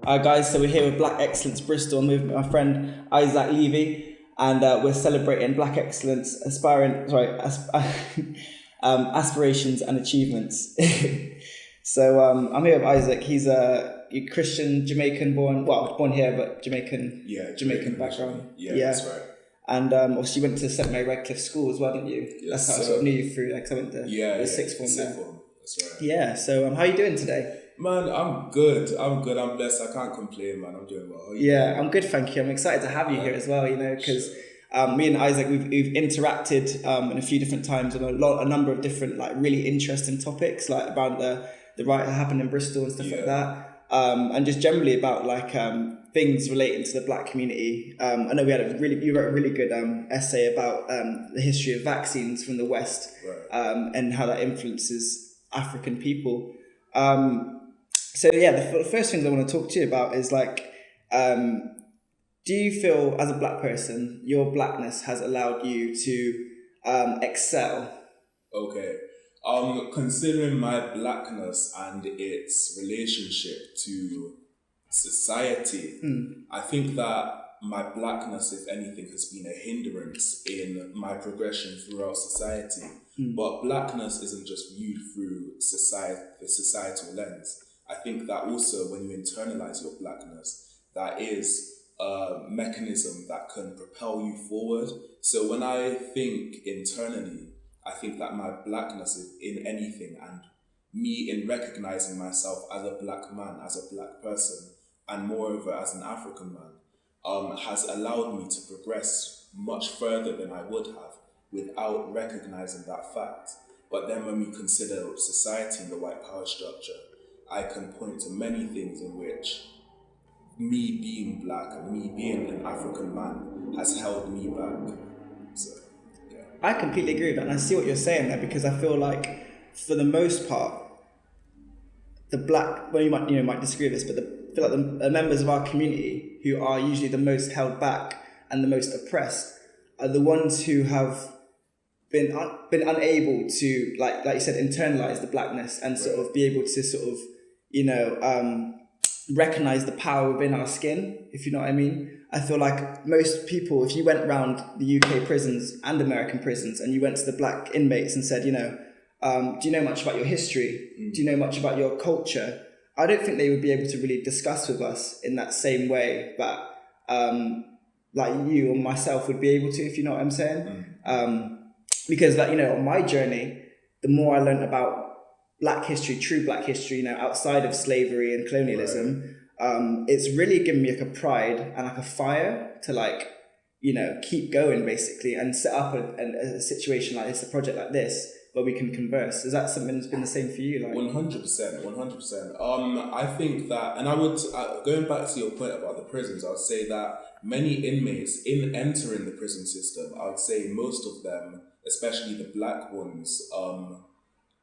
Hi guys, so we're here with Black Excellence Bristol. I'm with my friend Izaak Levy, and we're celebrating Black Excellence, aspirations and achievements. So I'm here with Izaak. He's a Christian, Jamaican born here, but Jamaican background. Yeah, that's right. And obviously you went to St Mary Redcliffe School as well, didn't you? Yes, That's how I sort of knew you through, because I went to the sixth form there. That's right. Yeah, so how are you doing today? Man, I'm good. I'm blessed. I can't complain, man. I'm doing well. Yeah, I'm good, thank you. I'm excited to have you here as well, because me and Izaak, we've interacted in a few different times on a number of different, like, really interesting topics, like about the riot that happened in Bristol and stuff like that, and just generally about, like, things relating to the Black community. I know you wrote a really good essay about the history of vaccines from the West, and how that influences African people. So yeah, the first things I want to talk to you about is, like, do you feel as a Black person your Blackness has allowed you to excel? Okay. Considering my Blackness and its relationship to society, I think that my Blackness, if anything, has been a hindrance in my progression throughout society. But Blackness isn't just viewed through the societal lens. I think that also when you internalize your Blackness, that is a mechanism that can propel you forward. So when I think internally, I think that my Blackness is in anything, and me in recognizing myself as a Black man, as a Black person, and moreover as an African man, has allowed me to progress much further than I would have without recognizing that fact. But then when we consider society and the white power structure, I can point to many things in which me being Black and me being an African man has held me back. So, yeah. I completely agree with that, and I see what you're saying there, because I feel like, for the most part, the Black, well, you might disagree with this, but I feel like the members of our community who are usually the most held back and the most oppressed are the ones who have been unable to, like you said, internalize the Blackness and sort of be able to sort of, recognize the power within our skin, if you know what I mean. I feel like most people, if you went around the UK prisons and American prisons and you went to the Black inmates and said, do you know much about your history? Do you know much about your culture? I don't think they would be able to really discuss with us in that same way that like you or myself would be able to, if you know what I'm saying. Because, like, on my journey, the more I learned about Black history, true Black history, outside of slavery and colonialism, it's really given me, like, a pride and, like, a fire to, like, keep going, basically, and set up a situation like this, a project like this, where we can converse. Is that something that's been the same for you? Like 100%. I think that, and I would, going back to your point about the prisons, I would say that many inmates in entering the prison system, I would say most of them, especially the Black ones,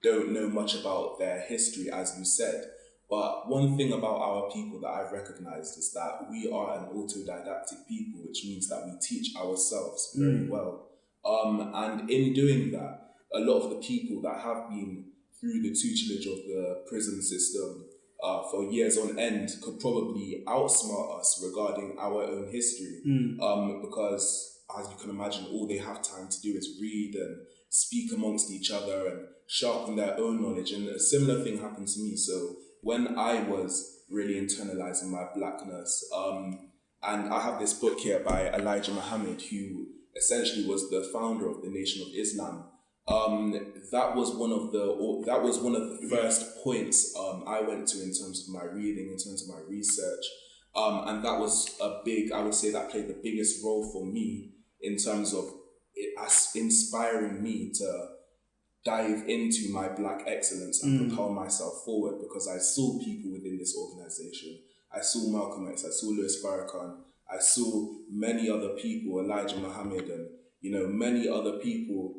don't know much about their history, as you said. But one thing about our people that I've recognized is that we are an autodidactic people, which means that we teach ourselves very well. And in doing that, a lot of the people that have been through the tutelage of the prison system for years on end could probably outsmart us regarding our own history. Because, as you can imagine, all they have time to do is read and speak amongst each other and sharpen their own knowledge. And a similar thing happened to me. So when I was really internalizing my Blackness, and I have this book here by Elijah Muhammad, who essentially was the founder of the Nation of Islam. That was one of the first points I went to in terms of my reading, in terms of my research, and that was I would say that played the biggest role for me in terms of it as inspiring me to dive into my Black excellence and propel myself forward, because I saw people within this organization. I saw Malcolm X, I saw Louis Farrakhan, I saw many other people, Elijah Muhammad, and many other people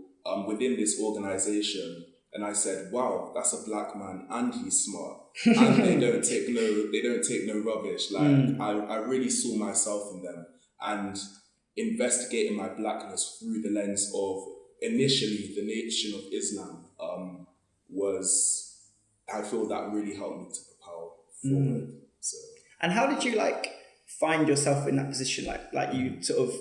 within this organization, and I said, wow, that's a Black man and he's smart and they don't take no rubbish. Like I really saw myself in them, and investigating my Blackness through the lens of initially the Nation of Islam I feel that really helped me to propel forward. So And how did you like find yourself in that position? Like you sort of,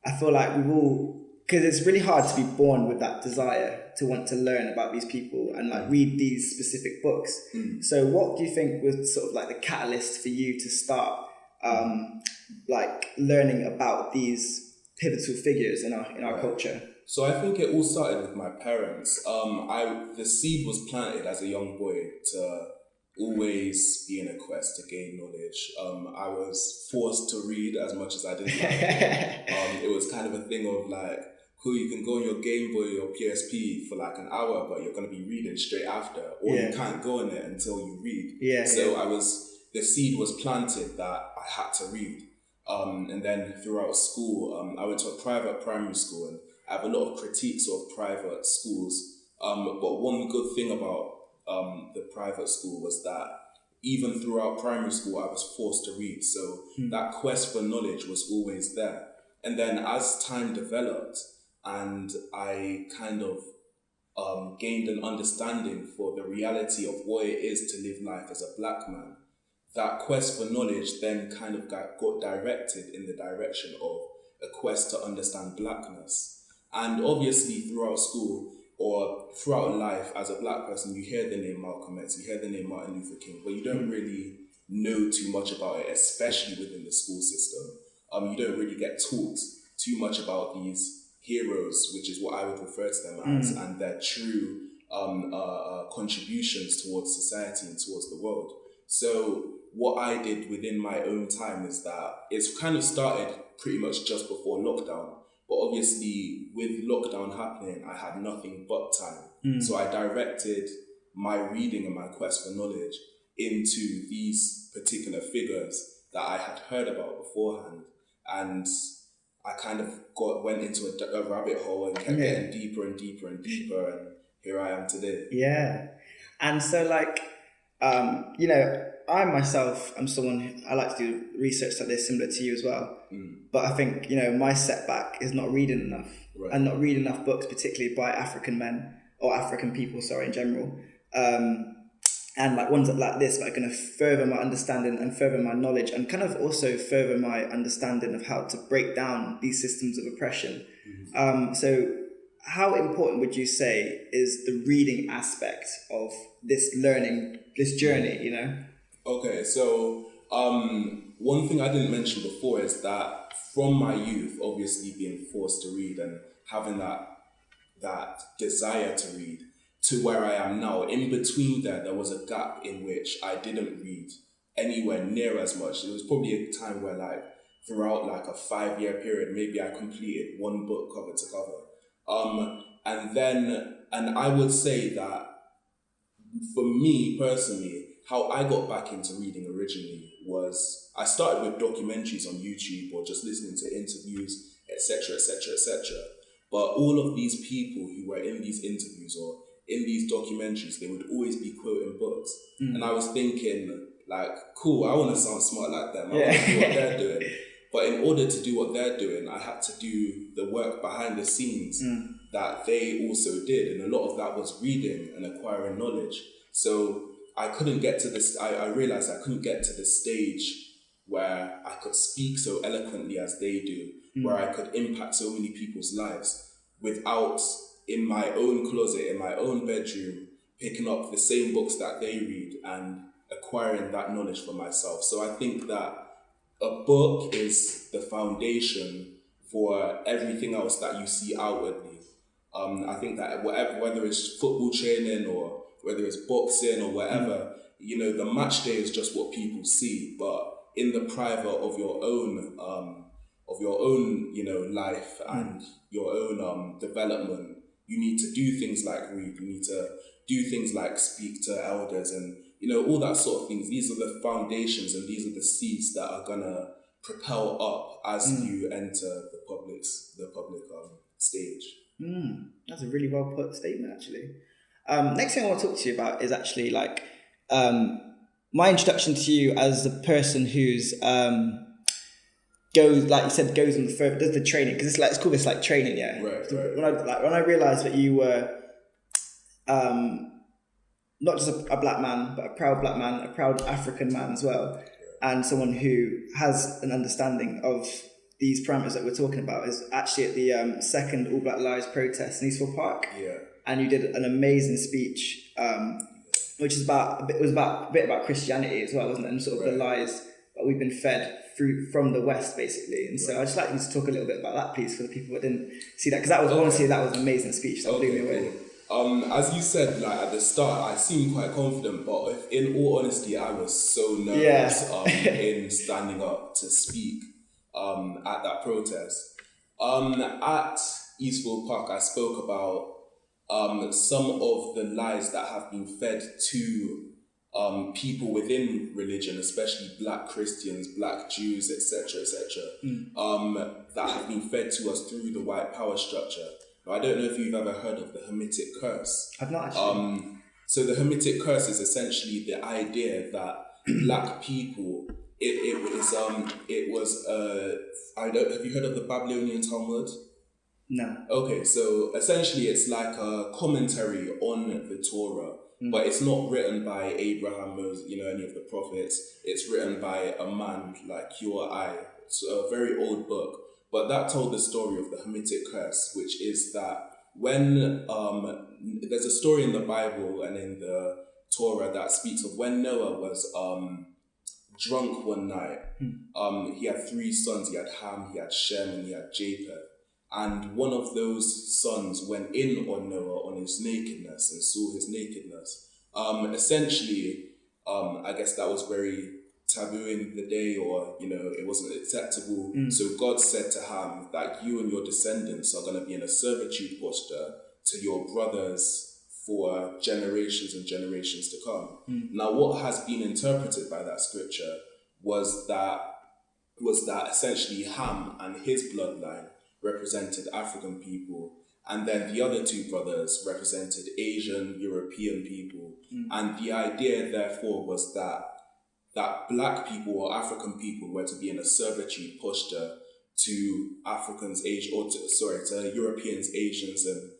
I feel like we've all, because it's really hard to be born with that desire to want to learn about these people and like read these specific books. So what do you think was sort of like the catalyst for you to start like learning about these pivotal figures in our culture? So I think it all started with my parents. The seed was planted as a young boy to always be in a quest to gain knowledge. I was forced to read as much as I didn't like. It was kind of a thing of like, cool, you can go on your Game Boy or PSP for like an hour, but you're going to be reading straight after, or you can't go on it until you read. The seed was planted that I had to read. And then throughout school, I went to a private primary school, and I have a lot of critiques of private schools. But one good thing about the private school was that even throughout primary school, I was forced to read. So that quest for knowledge was always there. And then as time developed and I kind of gained an understanding for the reality of what it is to live life as a black man, that quest for knowledge then kind of got directed in the direction of a quest to understand blackness. And obviously throughout school or throughout life as a black person, you hear the name Malcolm X, you hear the name Martin Luther King, but you don't really know too much about it, especially within the school system. You don't really get taught too much about these heroes, which is what I would refer to them as, and their true contributions towards society and towards the world. So what I did within my own time is that it's kind of started pretty much just before lockdown. But obviously, with lockdown happening, I had nothing but time. So I directed my reading and my quest for knowledge into these particular figures that I had heard about beforehand. And I kind of went into a rabbit hole and kept getting deeper and deeper and deeper. And here I am today. Yeah. And so like, you know, I myself am someone, I like to do research like this, similar to you as well. But I think, you know, my setback is not reading enough and not reading enough books, particularly by African men or African people, in general. And like ones like this that are going to further my understanding and further my knowledge and kind of also further my understanding of how to break down these systems of oppression. So how important would you say is the reading aspect of this learning, this journey, you know? Okay, so one thing I didn't mention before is that from my youth, obviously being forced to read and having that desire to read, to where I am now, in between there was a gap in which I didn't read anywhere near as much. It was probably a time where like throughout like a 5-year period, maybe I completed one book cover to cover. And I would say that for me personally, how I got back into reading originally was I started with documentaries on YouTube or just listening to interviews, etc., etc., etc. But all of these people who were in these interviews or in these documentaries, they would always be quoting books. And I was thinking, like, cool, I want to sound smart like them. I want to do what they're doing. But in order to do what they're doing, I had to do the work behind the scenes that they also did. And a lot of that was reading and acquiring knowledge. So I couldn't get to this, I realized I couldn't get to the stage where I could speak so eloquently as they do, where I could impact so many people's lives without, in my own closet, in my own bedroom, picking up the same books that they read and acquiring that knowledge for myself. So I think that a book is the foundation for everything else that you see outwardly. I think that whether it's football training or whether it's boxing or whatever, you know, the match day is just what people see. But in the private of your own, you know, life and your own development, you need to do things like read. You need to do things like speak to elders and, you know, all that sort of things. These are the foundations and these are the seeds that are gonna propel up as you enter the public stage. That's a really well put statement, actually. Next thing I want to talk to you about is actually like my introduction to you as a person who's goes, like you said, goes on does the training, because it's called this like training, yeah. Right. When I realised that you were not just a black man, but a proud black man, a proud African man as well. and someone who has an understanding of these parameters that we're talking about, is actually at the second All Black Lives protest in Eastfield Park. Yeah. And you did an amazing speech, which is a bit about Christianity as well, wasn't it? And sort of the lies that we've been fed from the West, basically. And so I'd just like you to talk a little bit about that, please, for the people that didn't see that, because that was honestly that was an amazing speech that blew me away. Cool. As you said, like at the start, I seemed quite confident, but in all honesty, I was so nervous in standing up to speak at that protest. At Eastfield Park, I spoke about some of the lies that have been fed to people within religion, especially Black Christians, Black Jews, etc., that have been fed to us through the white power structure. Now, I don't know if you've ever heard of the Hermitic Curse. I've not actually. So the Hermitic Curse is essentially the idea that Black people, have you heard of the Babylonian Talmud? No. Okay, so essentially it's like a commentary on the Torah, but it's not written by Abraham, Moses, any of the prophets. It's written by a man like you or I. It's a very old book, but that told the story of the Hermitic Curse, which is that when there's a story in the Bible and in the Torah that speaks of when Noah was drunk one night. He had 3 sons. He had Ham, he had Shem, and he had Japheth. And one of those sons went in on Noah on his nakedness and saw his nakedness. Essentially, I guess that was very taboo in the day, or, it wasn't acceptable. So God said to Ham that you and your descendants are going to be in a servitude posture to your brothers for generations and generations to come. Now, what has been interpreted by that scripture was that essentially Ham and his bloodline represented African people, and then the other 2 brothers represented Asian, European people. And the idea, therefore, was that Black people or African people were to be in a servitude posture to to Europeans, Asians, and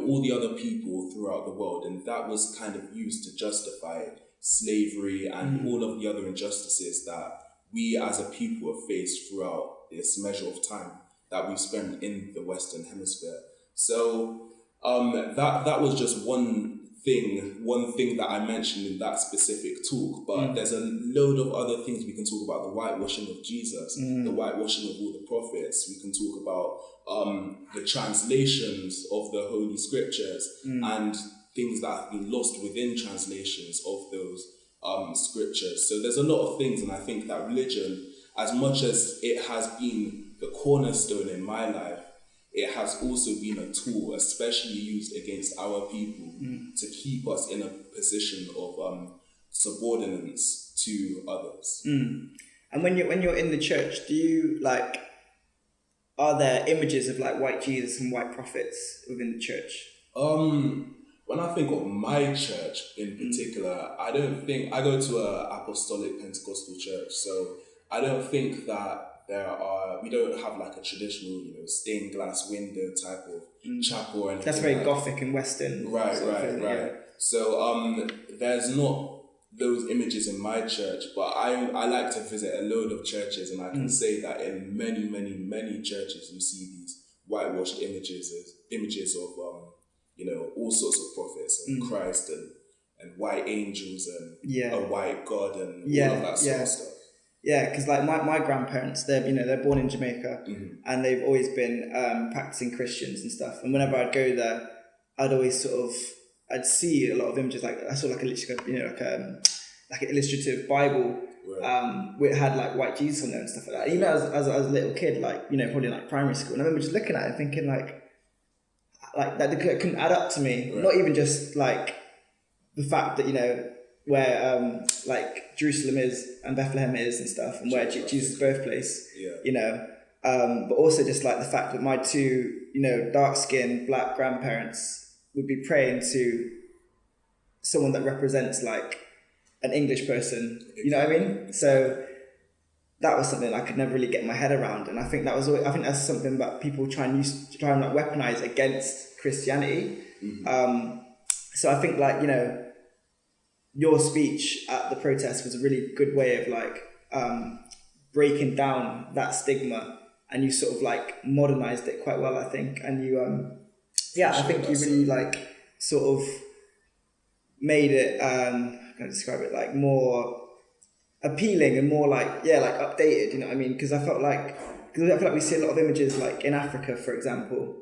all the other people throughout the world. And that was kind of used to justify slavery and all of the other injustices that we as a people have faced throughout this measure of time that we spend in the Western Hemisphere. So that was just one thing that I mentioned in that specific talk, but there's a load of other things we can talk about: the whitewashing of Jesus, the whitewashing of all the prophets. We can talk about the translations of the Holy Scriptures and things that have been lost within translations of those scriptures. So there's a lot of things, and I think that religion, as much as it has been the cornerstone in my life, it has also been a tool, especially used against our people, to keep us in a position of subordinance to others. And when you're in the church, do you are there images of white Jesus and white prophets within the church? When I think of my church in particular, I don't think I go to an apostolic Pentecostal church, so I don't think that we don't have a traditional, stained glass window type of chapel or anything. That's very Gothic and Western. Right. So there's not those images in my church, but I like to visit a load of churches, and I can say that in many, many, many churches you see these whitewashed images of all sorts of prophets and Christ and white angels and a white God and all of that sort of stuff. Yeah, because my grandparents, they're born in Jamaica, and they've always been practicing Christians and stuff. And whenever I'd go there, I'd always I'd see a lot of images. I saw like an illustrative Bible, where it had white Jesus on there and stuff like that. Even as a little kid, probably primary school, and I remember just looking at it and thinking that it couldn't add up to me. Right. Not even just the fact that where Jerusalem is and Bethlehem is and stuff, and where Jesus' birthplace, but also just the fact that my 2 dark-skinned Black grandparents would be praying to someone that represents an English person. You know what I mean? So that was something I could never really get my head around, and I think that's something that people try and weaponize against Christianity. So I think your speech at the protest was a really good way of breaking down that stigma, and you sort of like modernized it quite well, I think. And you, I think you really like sort of made it, I'm going to describe it like more appealing and more like updated, you know what I mean? Because I feel like we see a lot of images like in Africa, for example,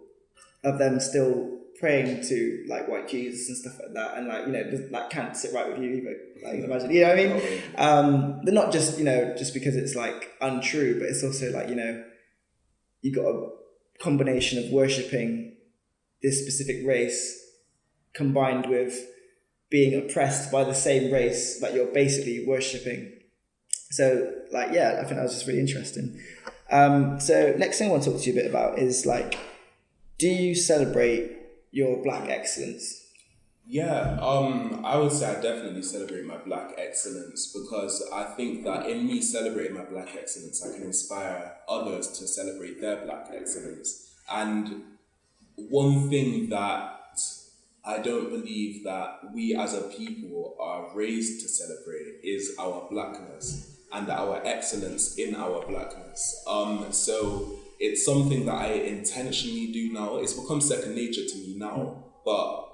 of them still praying to like white Jesus and stuff like that, and like, you know, that can't sit right with you either, like, imagine, you know what I mean? But not just, you know, just because it's like untrue, but it's also like, you know, you got a combination of worshipping this specific race combined with being oppressed by the same race that you're basically worshipping. So like, I think that was just really interesting. So next thing I want to talk to you a bit about is like, do you celebrate your Black excellence? Yeah, I would say I definitely celebrate my Black excellence, because I think that in me celebrating my Black excellence, I can inspire others to celebrate their Black excellence. And one thing that I don't believe that we as a people are raised to celebrate is our Blackness and our excellence in our Blackness. So it's something that I intentionally do now. It's become second nature to me now, but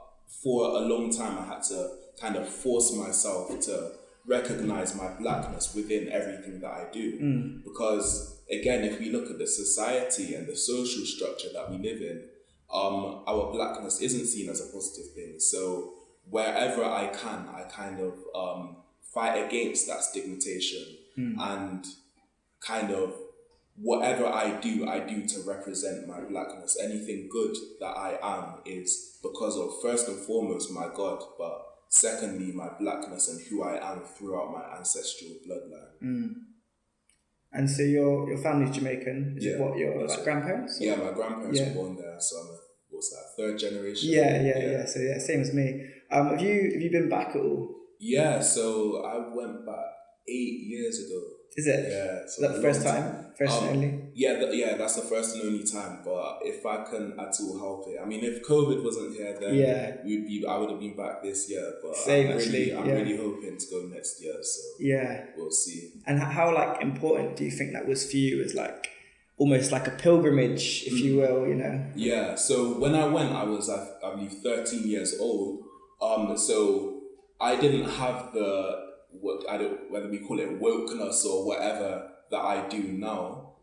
for a long time I had to kind of force myself to recognize my Blackness within everything that I do. Because again, if we look at the society and the social structure that we live in, our Blackness isn't seen as a positive thing. So wherever I can, I kind of fight against that stigmatization, and kind of whatever I do to represent my Blackness. Anything good that I am is because of, first and foremost, my God, but secondly, my Blackness and who I am throughout my ancestral bloodline. And so your family's Jamaican? Is it what, your like grandparents? Yeah, my grandparents were born there, so I'm third generation? Yeah. So same as me. Have you been back at all? Yeah, so I went back 8 years ago. Is it? Yeah. So is that the first time? First and only? Yeah, that's the first and only time. But if I can at all help it, I mean, if COVID wasn't here, then I would have been back this year. But I'm really hoping to go next year. So we'll see. And how like important do you think that was for you? As like almost like a pilgrimage, if you will, you know? Yeah. So when I went, I was I believe 13 years old. So I didn't have whether we call it wokeness or whatever that I do now,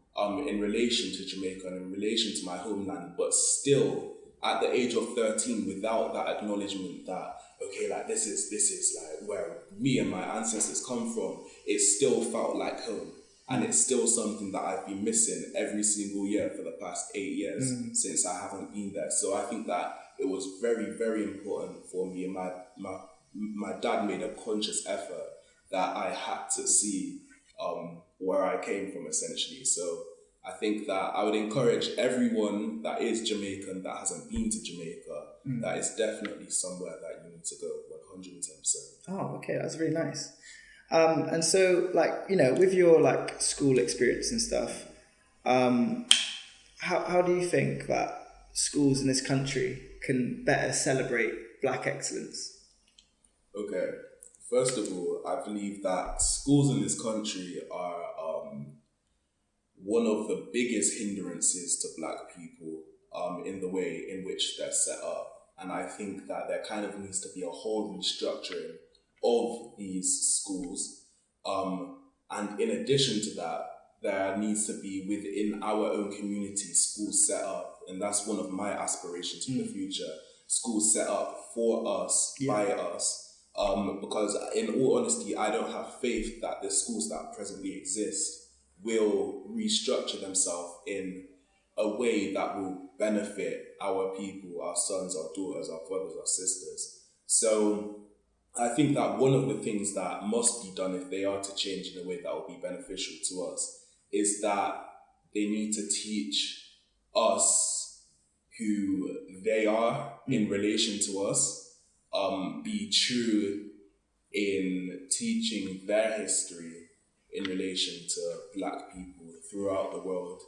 in relation to Jamaica and in relation to my homeland, but still at the age of 13, without that acknowledgement that, okay, like this is like where me and my ancestors come from, it still felt like home. And it's still something that I've been missing every single year for the past 8 years since I haven't been there. So I think that it was very, very important for me, and my dad made a conscious effort that I had to see where I came from, essentially. So I think that I would encourage everyone that is Jamaican, that hasn't been to Jamaica, that is definitely somewhere that you need to go, 110%. Oh, okay, that's really nice. And so, like, you know, with your like school experience and stuff, how do you think that schools in this country can better celebrate Black excellence? Okay, first of all, I believe that schools in this country are one of the biggest hindrances to Black people in the way in which they're set up. And I think that there kind of needs to be a whole restructuring of these schools. And in addition to that, there needs to be within our own community schools set up. And that's one of my aspirations for the future. Schools set up for us, by us. Because in all honesty, I don't have faith that the schools that presently exist will restructure themselves in a way that will benefit our people, our sons, our daughters, our brothers, our sisters. So I think that one of the things that must be done if they are to change in a way that will be beneficial to us is that they need to teach us who they are in relation to us, be true in teaching their history in relation to Black people throughout the world.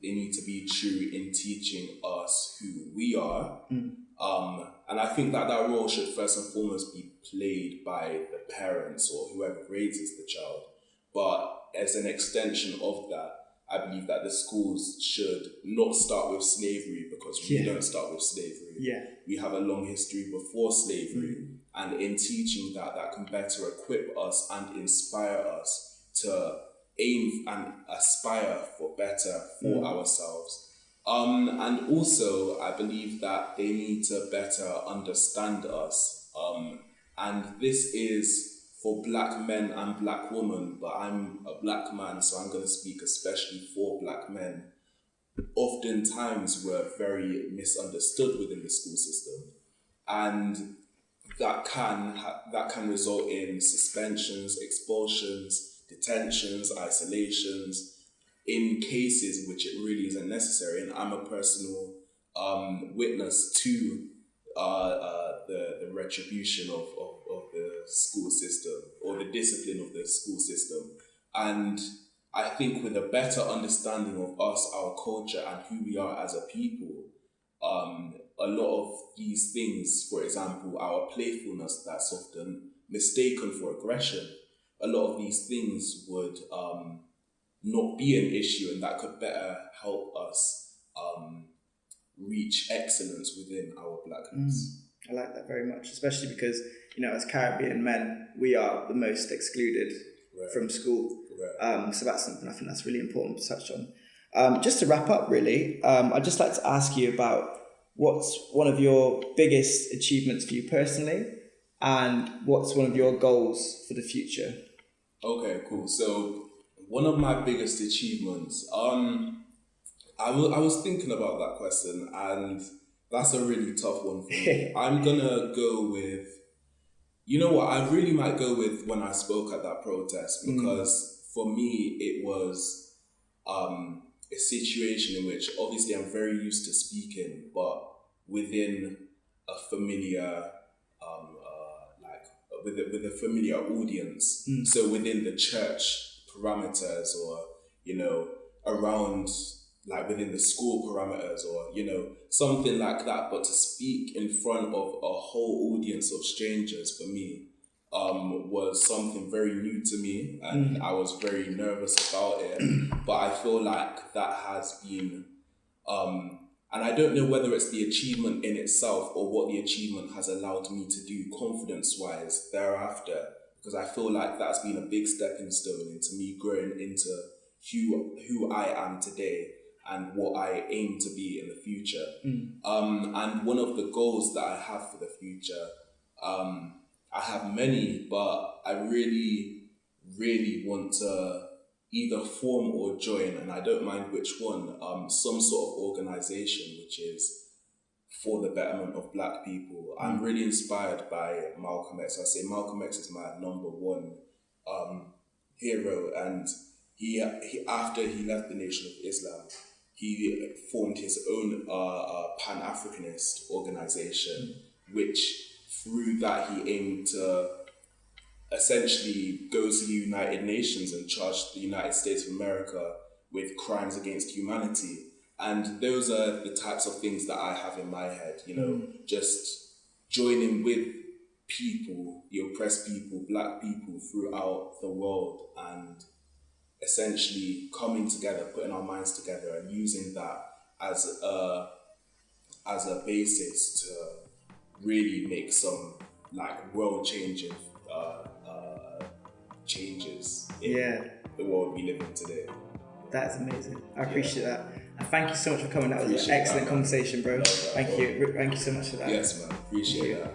They need to be true in teaching us who we are. And I think that role should first and foremost be played by the parents or whoever raises the child. But as an extension of that, I believe that the schools should not start with slavery, because we don't start with slavery. Yeah. We have a long history before slavery. And in teaching that, that can better equip us and inspire us to aim and aspire for better for ourselves. And also, I believe that they need to better understand us. And this is for Black men and Black women, but I'm a Black man, so I'm going to speak especially for Black men. Oftentimes, we're very misunderstood within the school system, and that can result in suspensions, expulsions, detentions, isolations, in cases in which it really isn't necessary. And I'm a personal witness to the retribution of the school system, or the discipline of the school system. And I think with a better understanding of us, our culture, and who we are as a people, a lot of these things, for example, our playfulness that's often mistaken for aggression, a lot of these things would not be an issue, and that could better help us reach excellence within our Blackness. I like that very much, especially because, as Caribbean men, we are the most excluded from school. So that's something I think that's really important to touch on. Just to wrap up, really, I'd just like to ask you about what's one of your biggest achievements for you personally, and what's one of your goals for the future? Okay, cool. So one of my biggest achievements, I was thinking about that question, and that's a really tough one for me. I'm gonna go with, you know what, I really might go with when I spoke at that protest, because for me it was a situation in which obviously I'm very used to speaking, but within a familiar with a familiar audience. So within the church parameters, or around, like within the school parameters, or something like that. But to speak in front of a whole audience of strangers, for me, was something very new to me, and I was very nervous about it. But I feel like that has been, and I don't know whether it's the achievement in itself or what the achievement has allowed me to do confidence-wise thereafter, because I feel like that's been a big stepping stone into me growing into who I am today and what I aim to be in the future. And one of the goals that I have for the future, I have many, but I really, really want to either form or join, and I don't mind which one, some sort of organization which is for the betterment of Black people. I'm really inspired by Malcolm X. I say Malcolm X is my number one hero, and he after he left the Nation of Islam, he formed his own Pan-Africanist organization, which through that he aimed to essentially go to the United Nations and charge the United States of America with crimes against humanity. And those are the types of things that I have in my head, just joining with people, the oppressed people, Black people throughout the world, and essentially coming together, putting our minds together, and using that as a basis to really make some world-changing changes in the world we live in today. That's amazing. I appreciate that. And thank you so much for coming. That was an excellent conversation, bro. Thank you so much for that. Yes, man. Appreciate that.